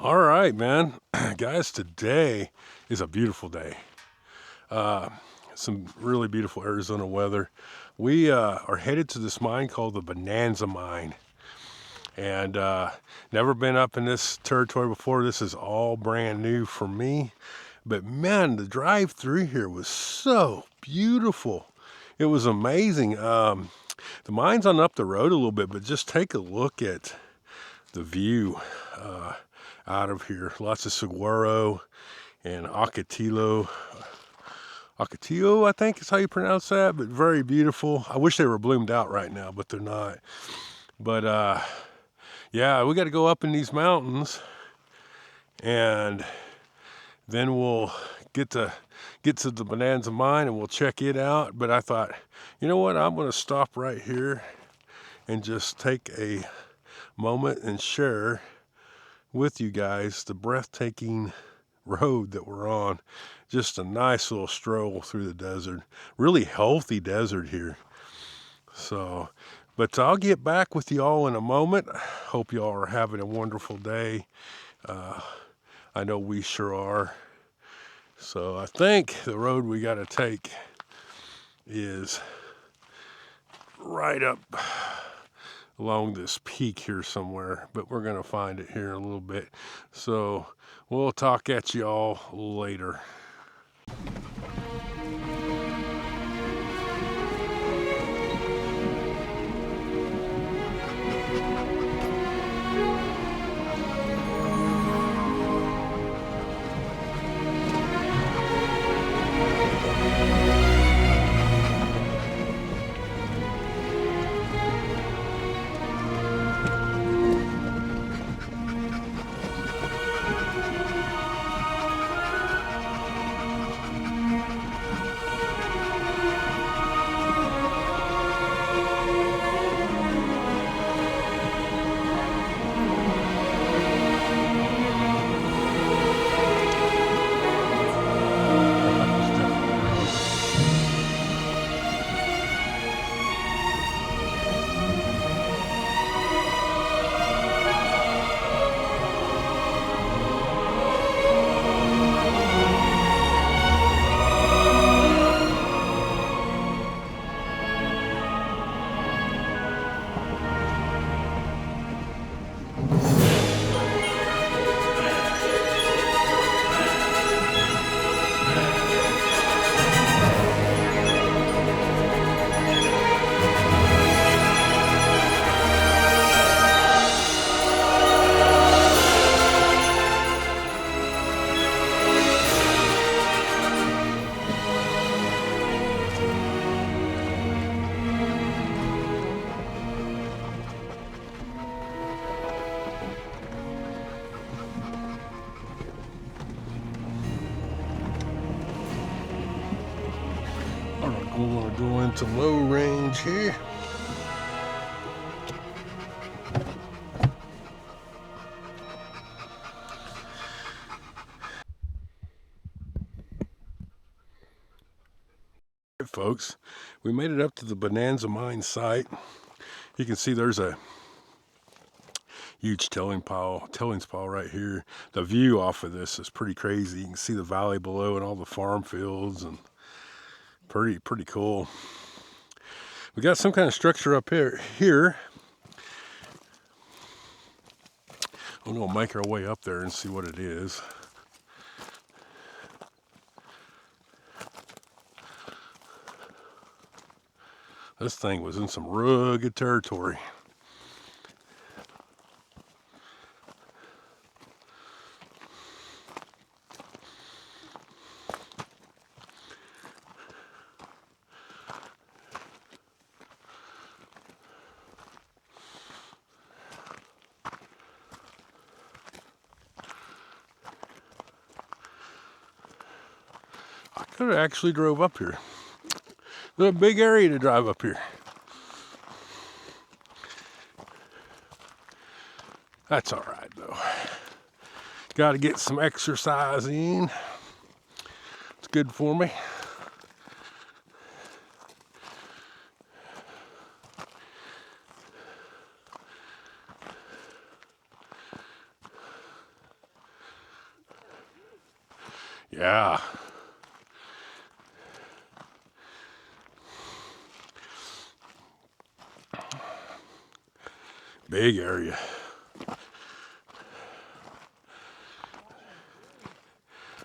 All right, man. Guys, today is a beautiful day. Uh, some really beautiful Arizona weather. We are headed to this mine called the Bonanza mine. And never been up in this territory before. This is all brand new for me. But man, the drive through here was so beautiful. It was amazing. The mine's on up the road a little bit, but just take a look at the view uh, out of here. Lots of saguaro and Ocotillo, I think is how you pronounce that, but very beautiful. I wish they were bloomed out right now, but they're not. But yeah, we got to go up in these mountains, and then we'll get to the Bonanza mine and we'll check it out. But I thought, you know what? I'm going to stop right here and just take a moment and share with you guys the breathtaking road that we're on. Just a nice little stroll through the desert. Really healthy desert here. So, but I'll get back with y'all in a moment. Hope y'all are having a wonderful day. I know we sure are. So I think the road we got to take is right up along this peak here somewhere, but we're going to find it here in a little bit. So we'll talk at y'all later. All right, we're going to go into low range here. Right, folks, we made it up to the Bonanza mine site. You can see there's a huge tillings pile right here. The view off of this is pretty crazy. You can see the valley below and all the farm fields, and pretty cool. We got some kind of structure up here. We're gonna make our way up there and see what it is. This thing was in some rugged territory. I could have actually drove up here. There's a big area to drive up here. That's all right though. Got to get some exercise in. It's good for me. Yeah. Big area.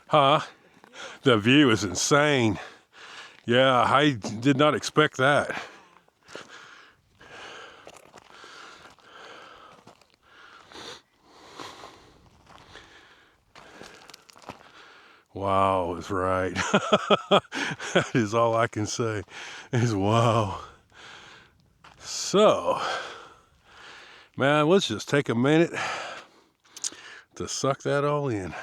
Huh? The view is insane. Yeah, I did not expect that. Wow is right. That is all I can say is wow. So, man, let's just take a minute to suck that all in.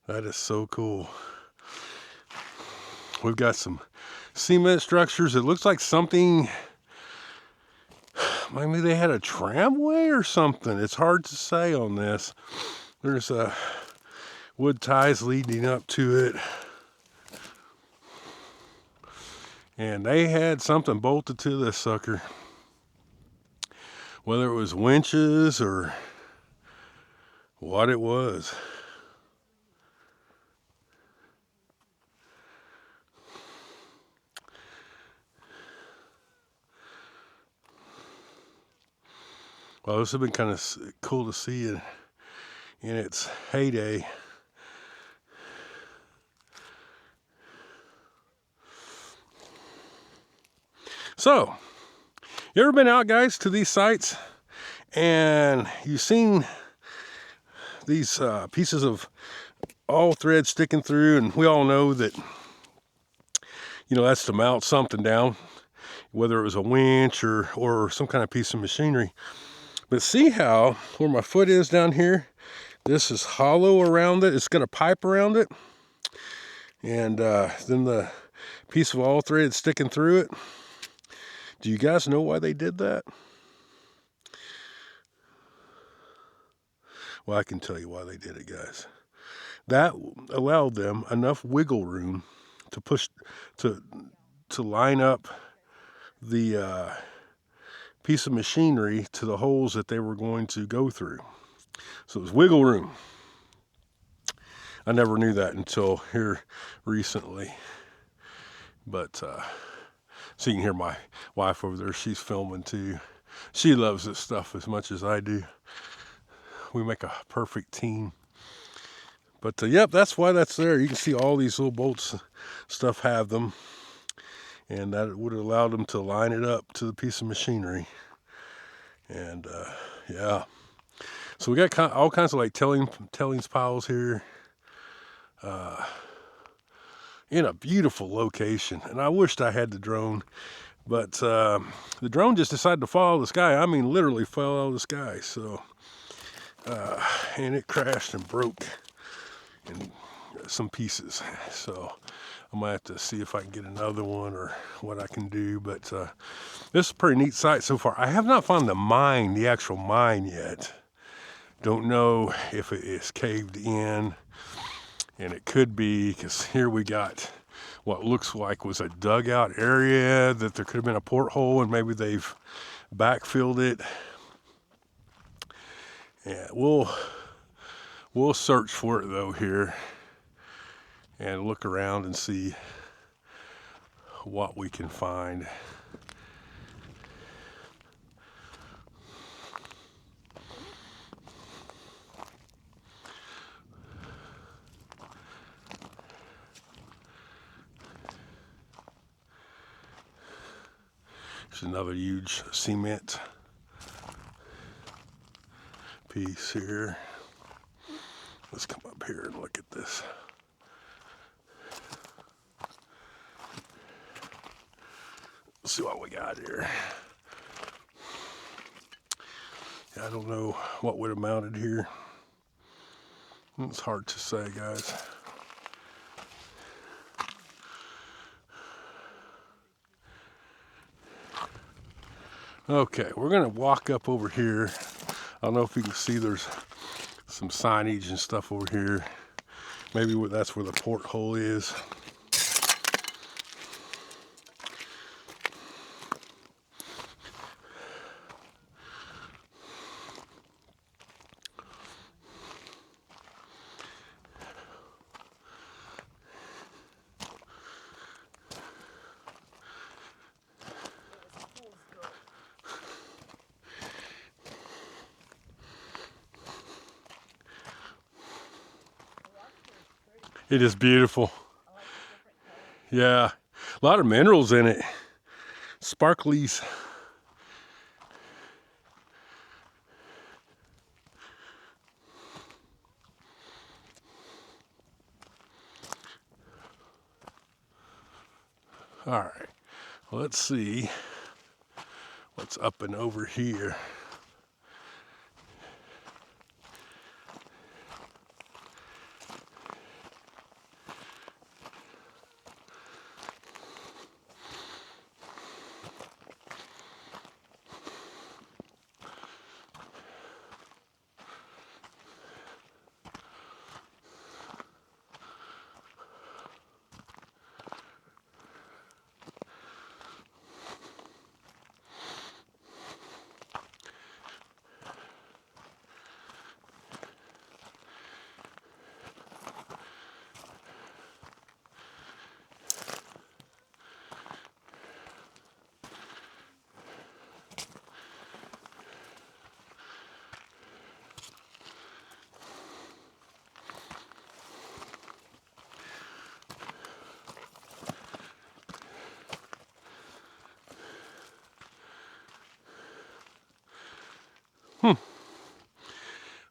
That is so cool. We've got some cement structures. It looks like something, maybe they had a tramway or something. It's hard to say on this. There's wood ties leading up to it. And they had something bolted to this sucker. Whether it was winches or what it was. Well, this has been kind of cool to see it in its heyday. So, you ever been out, guys, to these sites and you've seen these pieces of all thread sticking through, and we all know that, you know, that's to mount something down, whether it was a winch or some kind of piece of machinery. But see how where my foot is down here, this is hollow around it. It's got a pipe around it, and then the piece of all thread sticking through it. Do you guys know why they did that? Well, I can tell you why they did it, guys. That allowed them enough wiggle room to push, to line up the piece of machinery to the holes that they were going to go through. So it was wiggle room. I never knew that until here recently. But so you can hear my wife over there. She's filming too. She loves this stuff as much as I do. We make a perfect team. But yep, that's why that's there. You can see all these little bolts stuff have them. And that would have allowed them to line it up to the piece of machinery. And yeah. So we got all kinds of like tellings piles here. In a beautiful location. And I wished I had the drone. But the drone just decided to follow the sky. I mean, literally follow the sky. So, and it crashed and broke in some pieces. So I might have to see if I can get another one or what I can do. But this is a pretty neat site so far. I have not found the actual mine yet. Don't know if it is caved in. And it could be, because here we got what looks like was a dugout area that there could have been a porthole, and maybe they've backfilled it. Yeah, we'll search for it though here and look around and see what we can find. There's another huge cement piece here. Let's come up here and look at this. Let's see what we got here. I don't know what would have mounted here. It's hard to say, guys. Okay, we're gonna walk up over here. I don't know if you can see there's some signage and stuff over here. Maybe that's where the porthole is. It is beautiful. Yeah, a lot of minerals in it. Sparklies. All right, well, let's see what's up and over here.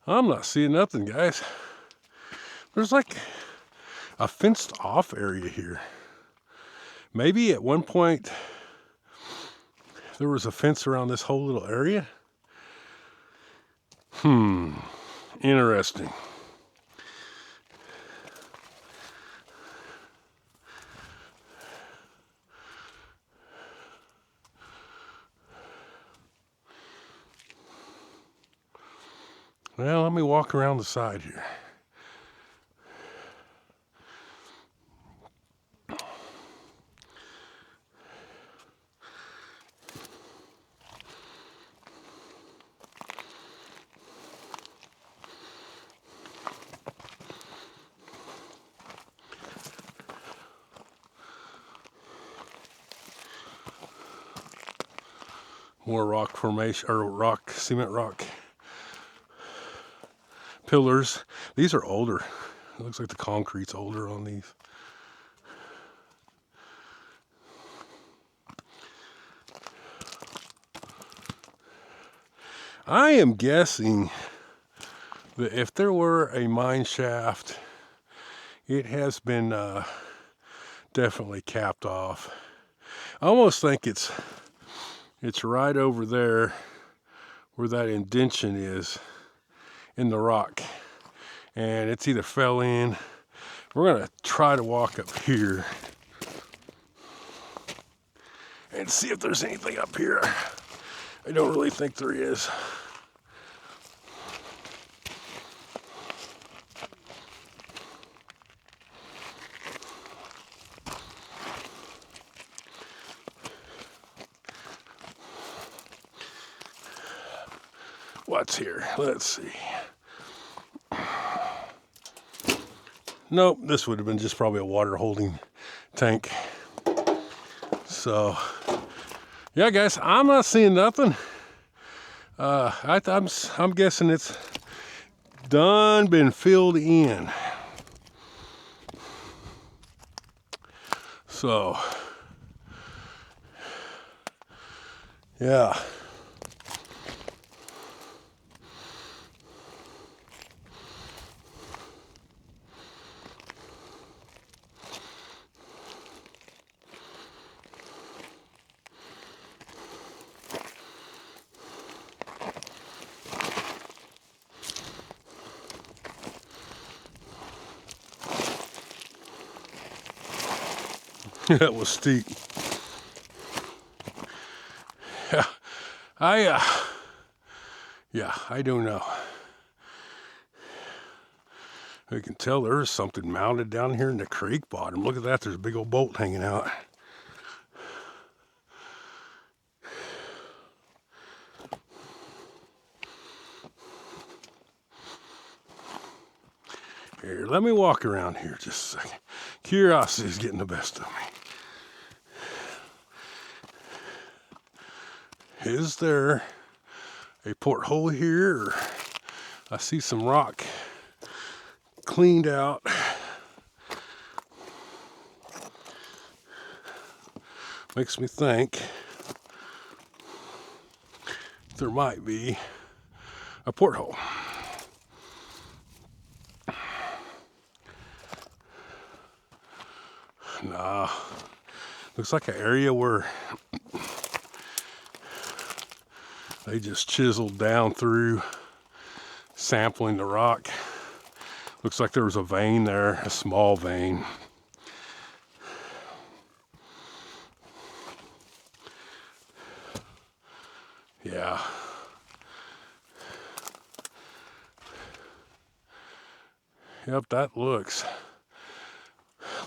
I'm not seeing nothing, guys. There's like a fenced off area here. Maybe at one point there was a fence around this whole little area. Interesting. Well, let me walk around the side here. More rock formation, or rock, cement rock pillars. These are older. It looks like the concrete's older on these. I am guessing that if there were a mine shaft, it has been definitely capped off. I almost think it's right over there where that indention is in the rock, and it's either fell in. We're gonna try to walk up here and see if there's anything up here. I don't really think there is. What's here? Let's see. Nope, this would have been just probably a water holding tank. So, yeah, guys, I'm not seeing nothing. I'm guessing it's done been filled in. So, yeah. That was steep. Yeah, I don't know. You can tell there's something mounted down here in the creek bottom. Look at that, there's a big old bolt hanging out. Here, let me walk around here just a second. Curiosity is getting the best of me. Is there a porthole here? Or I see some rock cleaned out. Makes me think there might be a porthole. Nah, looks like an area where they just chiseled down through, sampling the rock. Looks like there was a vein there, a small vein. Yeah. Yep, that looks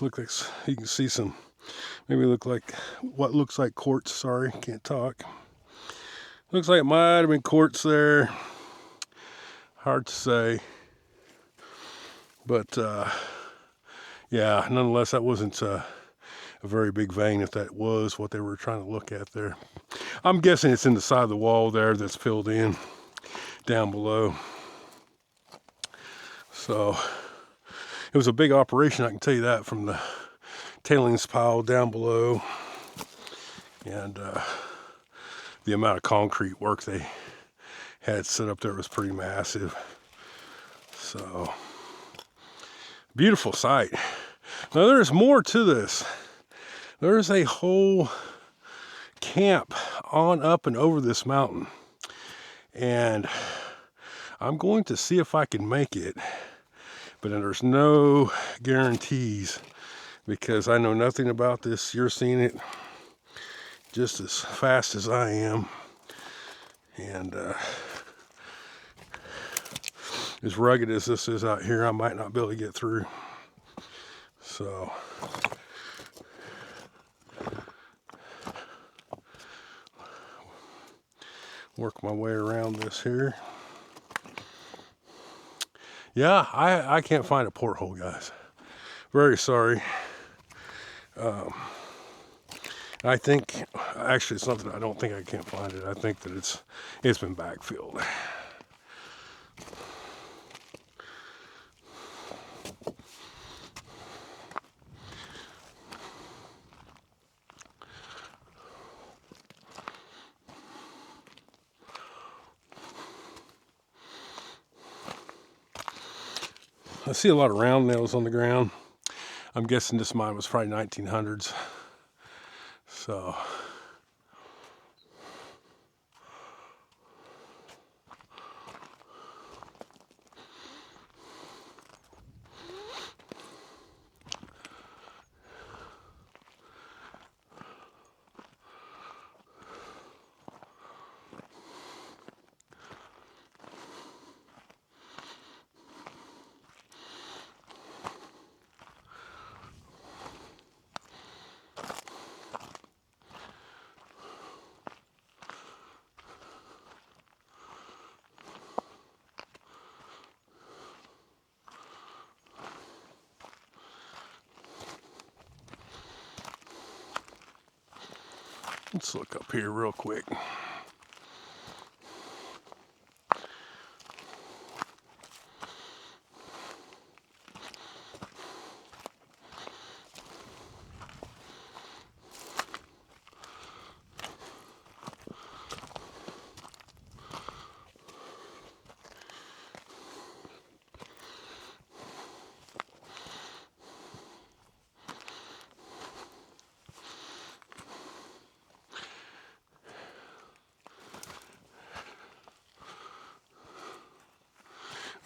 like you can see some, maybe look like what looks like quartz. Sorry, can't talk. Looks like it might have been quartz there. Hard to say. But yeah, nonetheless, that wasn't a very big vein if that was what they were trying to look at there. I'm guessing it's in the side of the wall there that's filled in down below. So it was a big operation, I can tell you that, from the tailings pile down below. And the amount of concrete work they had set up there was pretty massive. So, beautiful sight. Now there's more to this. There's a whole camp on up and over this mountain. And I'm going to see if I can make it. But there's no guarantees because I know nothing about this. You're seeing it just as fast as I am. And as rugged as this is out here, I might not be able to get through. So work my way around this here. Yeah, I can't find a porthole, guys. Very sorry. I think, actually it's not that I don't think I can't find it. I think that it's been backfilled. I see a lot of round nails on the ground. I'm guessing this mine was probably 1900s. So let's look up here real quick.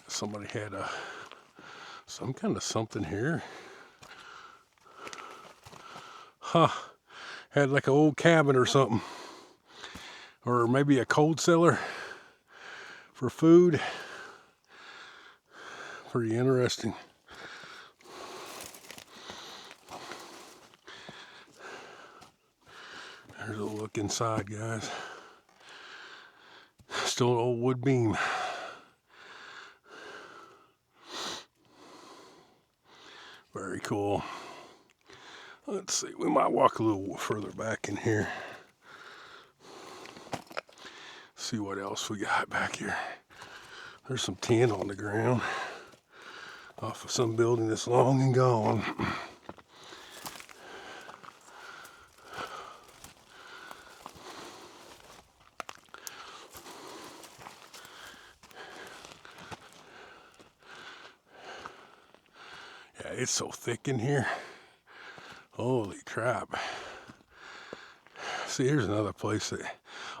Somebody had some kind of something here. Huh. Had like an old cabin or something. Or maybe a cold cellar for food. Pretty interesting. There's a look inside, guys. Still an old wood beam. Very cool. Let's see, we might walk a little further back in here. See what else we got back here. There's some tin on the ground off of some building that's long and gone. it's so thick in here. Holy crap. See, here's another place that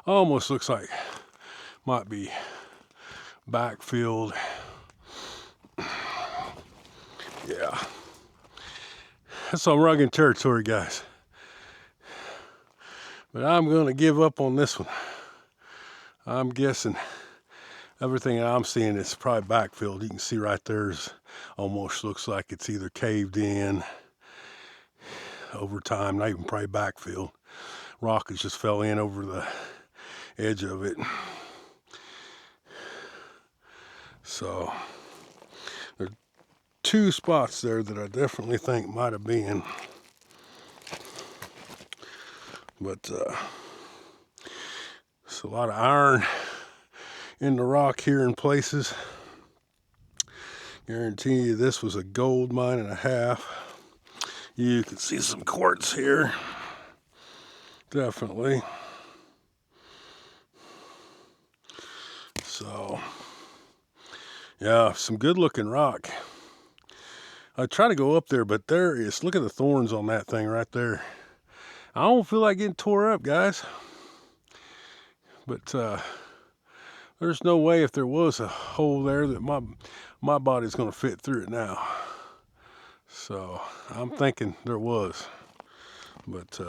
almost looks like might be backfilled. Yeah. That's some rugged territory, guys. But I'm going to give up on this one. I'm guessing everything I'm seeing is probably backfilled. You can see right there's almost looks like it's either caved in over time, not even probably backfilled. Rock has just fell in over the edge of it. So there's two spots there that I definitely think might have been. But it's a lot of iron in the rock here in places. Guarantee you this was a gold mine and a half. You can see some quartz here. Definitely. So, yeah, some good looking rock. I try to go up there, but there is, look at the thorns on that thing right there. I don't feel like getting tore up, guys. But there's no way if there was a hole there that my body's going to fit through it now. So I'm thinking there was. But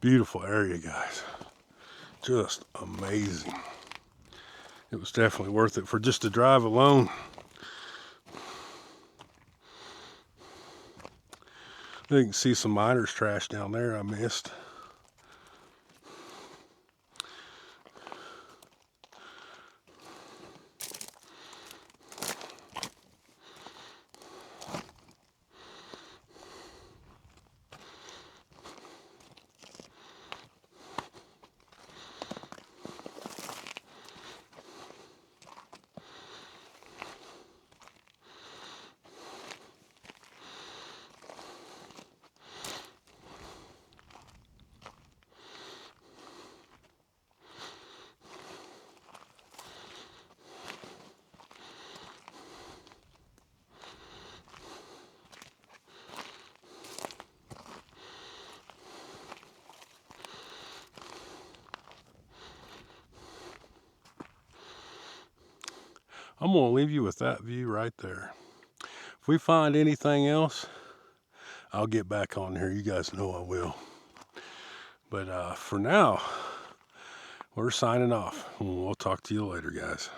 beautiful area, guys. Just amazing. It was definitely worth it for just the drive alone. You can see some miner's trash down there I missed. I'm going to leave you with that view right there. If we find anything else, I'll get back on here. You guys know I will. But for now, we're signing off. We'll talk to you later, guys.